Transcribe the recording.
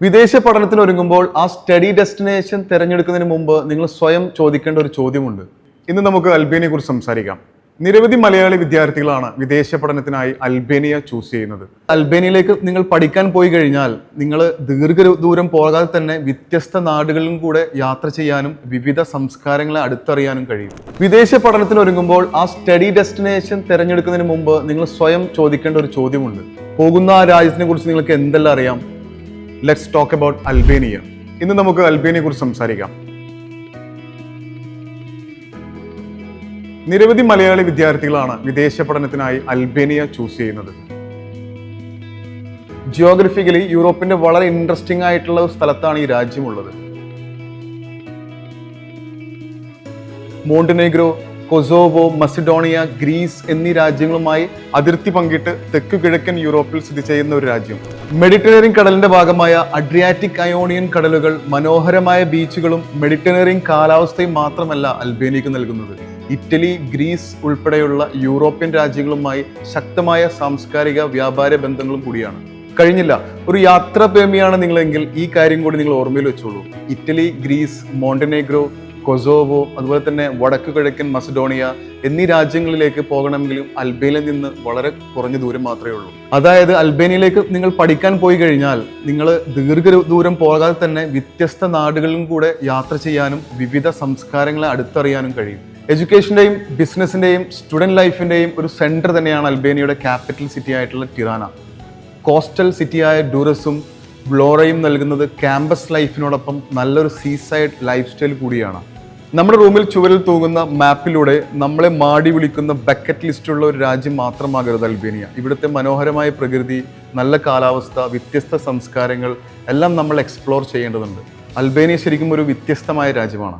വിദേശ പഠനത്തിന് ഒരുങ്ങുമ്പോൾ ആ സ്റ്റഡി ഡെസ്റ്റിനേഷൻ തിരഞ്ഞെടുക്കുന്നതിന് മുമ്പ് നിങ്ങൾ സ്വയം ചോദിക്കേണ്ട ഒരു ചോദ്യമുണ്ട്. ഇന്ന് നമുക്ക് അൽബേനിയയെ കുറിച്ച് സംസാരിക്കാം. നിരവധി മലയാളി വിദ്യാർത്ഥികളാണ് വിദേശ പഠനത്തിനായി അൽബേനിയ ചൂസ് ചെയ്യുന്നത്. അൽബേനിയയിലേക്ക് നിങ്ങൾ പഠിക്കാൻ പോയി കഴിഞ്ഞാൽ നിങ്ങൾ ദൂരം പോകാതെ തന്നെ വ്യത്യസ്ത നാടുകളിലും കൂടെ യാത്ര ചെയ്യാനും വിവിധ സംസ്കാരങ്ങളെ അടുത്തറിയാനും കഴിയും. വിദേശ പഠനത്തിന് ഒരുങ്ങുമ്പോൾ ആ സ്റ്റഡി ഡെസ്റ്റിനേഷൻ തിരഞ്ഞെടുക്കുന്നതിന് മുമ്പ് നിങ്ങൾ സ്വയം ചോദിക്കേണ്ട ഒരു ചോദ്യമുണ്ട്. പോകുന്ന ആ രാജ്യത്തിനെ കുറിച്ച് നിങ്ങൾക്ക് എന്തെല്ലാം അറിയാം? Let's talk about Albania. ഇന്ന് നമുക്ക് അൽബേനിയയെ കുറിച്ച് സംസാരിക്കാം. നിരവധി മലയാളി വിദ്യാർത്ഥികളാണ് വിദേശ പഠനത്തിനായി അൽബേനിയ ചൂസ് ചെയ്യുന്നത്. ജിയോഗ്രഫിക്കലി യൂറോപ്പിന്റെ വളരെ ഇൻട്രസ്റ്റിംഗ് ആയിട്ടുള്ള ഒരു സ്ഥലത്താണ് ഈ രാജ്യമുള്ളത്. മോണ്ടിനെഗ്രോ, കൊസോവോ, മസിഡോണിയ, ഗ്രീസ് എന്നീ രാജ്യങ്ങളുമായി അതിർത്തി പങ്കിട്ട് തെക്കു കിഴക്കൻ യൂറോപ്പിൽ സ്ഥിതി ചെയ്യുന്ന ഒരു രാജ്യം. മെഡിറ്ററേനിയൻ കടലിന്റെ ഭാഗമായ അഡ്രിയാറ്റിക് അയോണിയൻ കടലുകൾ, മനോഹരമായ ബീച്ചുകളും മെഡിറ്ററേനിയൻ കാലാവസ്ഥയും മാത്രമല്ല അൽബേനിയക്ക് നൽകുന്നത്. ഇറ്റലി, ഗ്രീസ് ഉൾപ്പെടെയുള്ള യൂറോപ്യൻ രാജ്യങ്ങളുമായി ശക്തമായ സാംസ്കാരിക വ്യാപാര ബന്ധങ്ങളും കൂടിയാണ്. കഴിഞ്ഞില്ല, ഒരു യാത്രാ പ്രേമിയാണ് നിങ്ങളെങ്കിൽ ഈ കാര്യം കൂടി നിങ്ങൾ ഓർമ്മയിൽ വെച്ചോളൂ. ഇറ്റലി, ഗ്രീസ്, മോണ്ടിനെഗ്രോ, കൊസോവോ, അതുപോലെ തന്നെ വടക്കു കിഴക്കൻ മസഡോണിയ എന്നീ രാജ്യങ്ങളിലേക്ക് പോകണമെങ്കിലും അൽബേനിയയിൽ നിന്ന് വളരെ കുറഞ്ഞ ദൂരം മാത്രമേ ഉള്ളൂ. അതായത് അൽബേനിയയിലേക്ക് നിങ്ങൾ പഠിക്കാൻ പോയി കഴിഞ്ഞാൽ നിങ്ങൾ ദൂരം പോകാതെ തന്നെ വ്യത്യസ്ത നാടുകളിലും കൂടെ യാത്ര ചെയ്യാനും വിവിധ സംസ്കാരങ്ങളെ അടുത്തറിയാനും കഴിയും. എഡ്യൂക്കേഷൻ്റെയും ബിസിനസ്സിൻ്റെയും സ്റ്റുഡൻറ് ലൈഫിൻ്റെയും ഒരു സെൻറ്റർ തന്നെയാണ് അൽബേനിയയുടെ ക്യാപിറ്റൽ സിറ്റി ആയിട്ടുള്ള ടിറാന. കോസ്റ്റൽ സിറ്റിയായ ഡൂറസും വ്ലോറയും നൽകുന്നത് ക്യാമ്പസ് ലൈഫിനോടൊപ്പം നല്ലൊരു സീസൈഡ് ലൈഫ് സ്റ്റൈൽ കൂടിയാണ്. നമ്മുടെ റൂമിൽ ചുവരിൽ തൂങ്ങുന്ന മാപ്പിലൂടെ നമ്മളെ മാടി വിളിക്കുന്ന ബക്കറ്റ് ലിസ്റ്റുള്ള ഒരു രാജ്യം മാത്രമാകരുത് അൽബേനിയ. ഇവിടുത്തെ മനോഹരമായ പ്രകൃതി, നല്ല കാലാവസ്ഥ, വ്യത്യസ്ത സംസ്കാരങ്ങൾ എല്ലാം നമ്മൾ എക്സ്പ്ലോർ ചെയ്യേണ്ടതുണ്ട്. അൽബേനിയ ശരിക്കും ഒരു വ്യത്യസ്തമായ രാജ്യമാണ്.